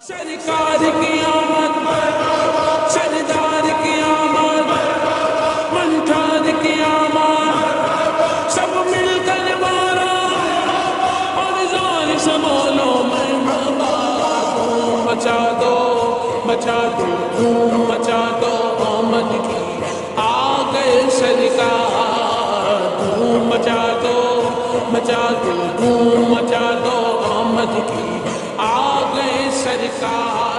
सरकार की आमद, सरदार की आमद, मंठार की आमद, सब मिलकर मारो और जोर से बोलो मरहबा। धूम मचा दो, मचा दो, धूम मचा दो आमद की, आ गए सरकार। धूम मचा दो, मचा दो, धूम मचा दो आमद की, आ गए सरकार।